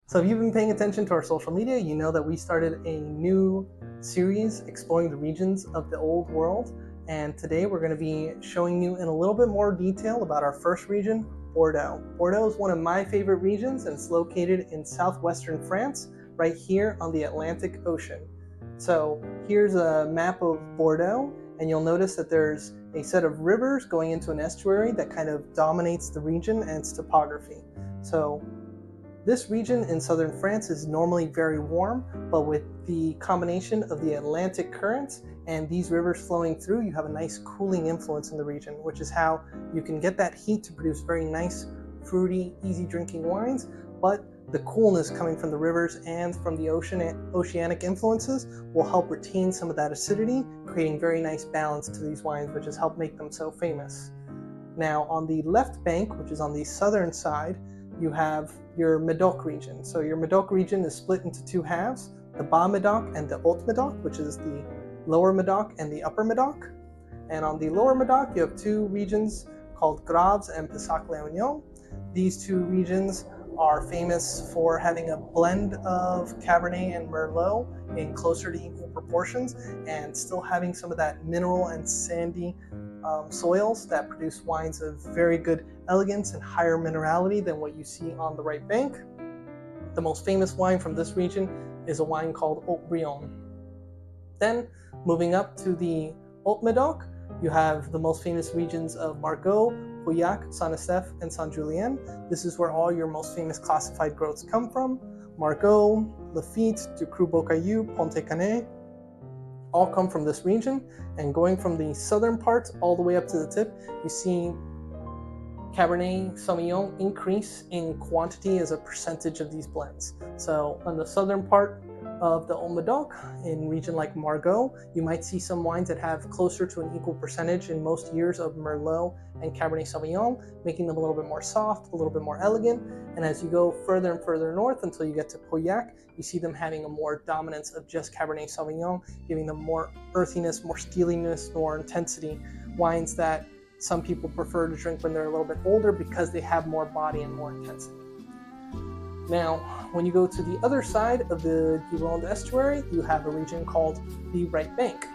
So if you've been paying attention to our social media, you know that we started a new series exploring the regions of the old world. And today we're going to be showing you in a little bit more detail about our first region, Bordeaux. Bordeaux is one of my favorite regions, and it's located in southwestern France, right here on the Atlantic Ocean. So here's a map of Bordeaux, and you'll notice that there's a set of rivers going into an estuary that kind of dominates the region and its topography. So this region in southern France is normally very warm, but with the combination of the Atlantic currents and these rivers flowing through, you have a nice cooling influence in the region, which is how you can get that heat to produce very nice, fruity, easy drinking wines, but the coolness coming from the rivers and from the oceanic influences will help retain some of that acidity, creating very nice balance to these wines, which has helped make them so famous. Now, on the left bank, which is on the southern side, you have your Medoc region. So your Medoc region is split into two halves, the Bas Medoc and the Haut Medoc, which is the lower Medoc and the upper Medoc. And on the lower Medoc, you have two regions called Graves and Pessac-Léognan. These two regions are famous for having a blend of Cabernet and Merlot in closer to equal proportions and still having some of that mineral and sandy soils that produce wines of very good elegance and higher minerality than what you see on the right bank. The most famous wine from this region is a wine called Haut-Brion. Then, moving up to the Haut Medoc, you have the most famous regions of Margaux, Pauillac, Saint-Estèphe, and Saint-Julien. This is where all your most famous classified growths come from. Margaux, Lafite, Du Cru Beaucaillou, Pontet-Canet, all come from this region. And going from the southern part all the way up to the tip, you see Cabernet Sauvignon increase in quantity as a percentage of these blends. So on the southern part of the Haut Medoc, in a region like Margaux, you might see some wines that have closer to an equal percentage in most years of Merlot and Cabernet Sauvignon, making them a little bit more soft, a little bit more elegant. And as you go further and further north until you get to Pauillac, you see them having a more dominance of just Cabernet Sauvignon, giving them more earthiness, more steeliness, more intensity. Wines that some people prefer to drink when they're a little bit older because they have more body and more intensity. Now, when you go to the other side of the Gironde estuary, you have a region called the right bank.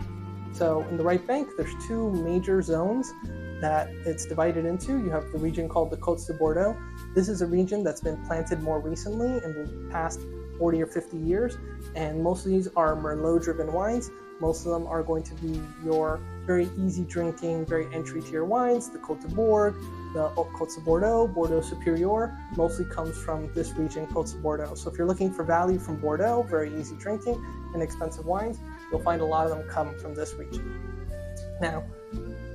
So in the right bank, there's two major zones that it's divided into. You have the region called the Côtes de Bordeaux. This is a region that's been planted more recently in the past 40 or 50 years, and most of these are Merlot-driven wines. Most of them are going to be your very easy drinking, very entry-tier wines. The Côte de Bourg, the Côtes de Bordeaux, Bordeaux Supérieur, mostly comes from this region, Côtes de Bordeaux. So if you're looking for value from Bordeaux, very easy drinking, inexpensive wines, you'll find a lot of them come from this region. Now,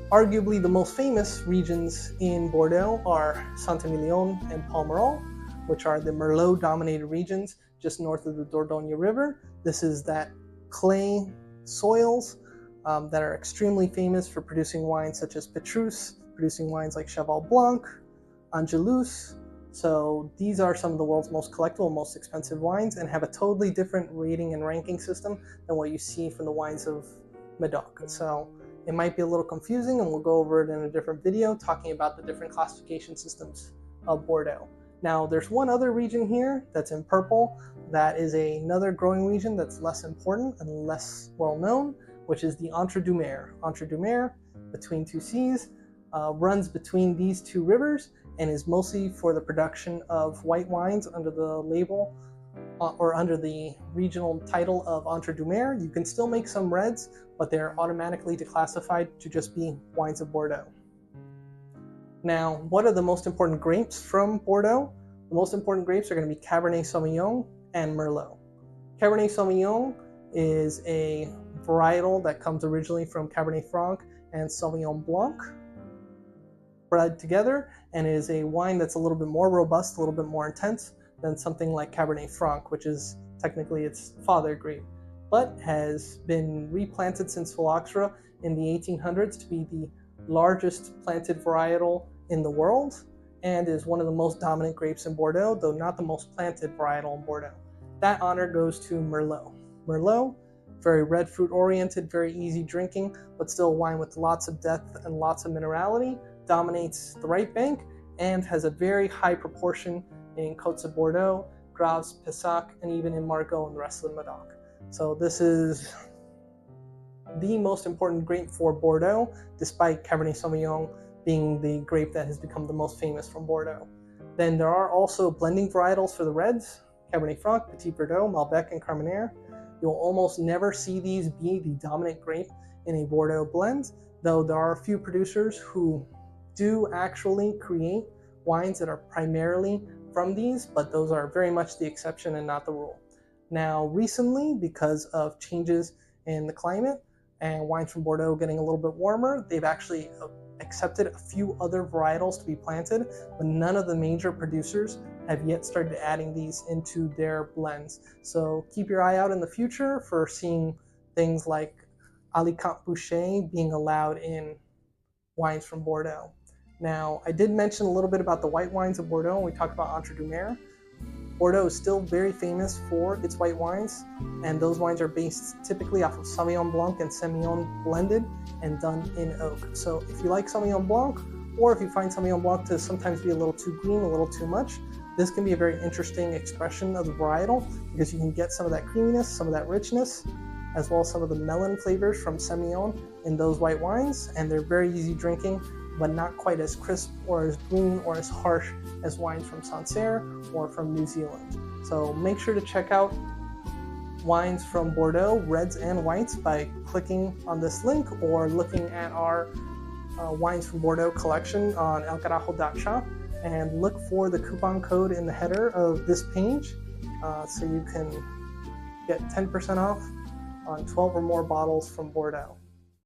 arguably the most famous regions in Bordeaux are Saint-Emilion and Pomerol, which are the Merlot-dominated regions just north of the Dordogne River. This is that clay soils that are extremely famous for producing wines such as Petrus, producing wines like Cheval Blanc, Angelus. So these are some of the world's most collectible, most expensive wines, and have a totally different rating and ranking system than what you see from the wines of Medoc. So it might be a little confusing, and we'll go over it in a different video talking about the different classification systems of Bordeaux. Now, there's one other region here that's in purple that is another growing region that's less important and less well known, which is the Entre-deux-Mers. Entre-deux-Mers, between two seas, runs between these two rivers and is mostly for the production of white wines under the label or under the regional title of Entre-deux-Mers. You can still make some reds, but they're automatically declassified to just be wines of Bordeaux. Now, what are the most important grapes from Bordeaux? The most important grapes are going to be Cabernet Sauvignon and Merlot. Cabernet Sauvignon is a varietal that comes originally from Cabernet Franc and Sauvignon Blanc bred together, and is a wine that's a little bit more robust, a little bit more intense than something like Cabernet Franc, which is technically its father grape, but has been replanted since phylloxera in the 1800s to be the largest planted varietal in the world, and is one of the most dominant grapes in Bordeaux, though not the most planted varietal in Bordeaux. That honor goes to Merlot. Merlot, very red fruit oriented, very easy drinking, but still a wine with lots of depth and lots of minerality, dominates the right bank and has a very high proportion in Côtes de Bordeaux, Graves, Pessac, and even in Margaux and the rest of the Medoc. So this is the most important grape for Bordeaux, despite Cabernet Sauvignon being the grape that has become the most famous from Bordeaux. Then there are also blending varietals for the reds, Cabernet Franc, Petit Verdot, Malbec, and Carmenere. You'll almost never see these be the dominant grape in a Bordeaux blend, though there are a few producers who do actually create wines that are primarily from these, but those are very much the exception and not the rule. Now, recently, because of changes in the climate and wines from Bordeaux getting a little bit warmer, they've actually accepted a few other varietals to be planted, but none of the major producers have yet started adding these into their blends. So keep your eye out in the future for seeing things like Alicante Boucher being allowed in wines from Bordeaux. Now, I did mention a little bit about the white wines of Bordeaux when we talked about Entre deux Mers. Bordeaux is still very famous for its white wines, and those wines are based typically off of Sauvignon Blanc and Semillon blended and done in oak. So if you like Sauvignon Blanc, or if you find Sauvignon Blanc to sometimes be a little too green, a little too much, this can be a very interesting expression of the varietal because you can get some of that creaminess, some of that richness, as well as some of the melon flavors from Semillon in those white wines, and they're very easy drinking, but not quite as crisp or as green or as harsh as wines from Sancerre or from New Zealand. So make sure to check out wines from Bordeaux, reds and whites, by clicking on this link or looking at our Wines from Bordeaux collection on elcarajo.shop, and look for the coupon code in the header of this page so you can get 10% off on 12 or more bottles from Bordeaux.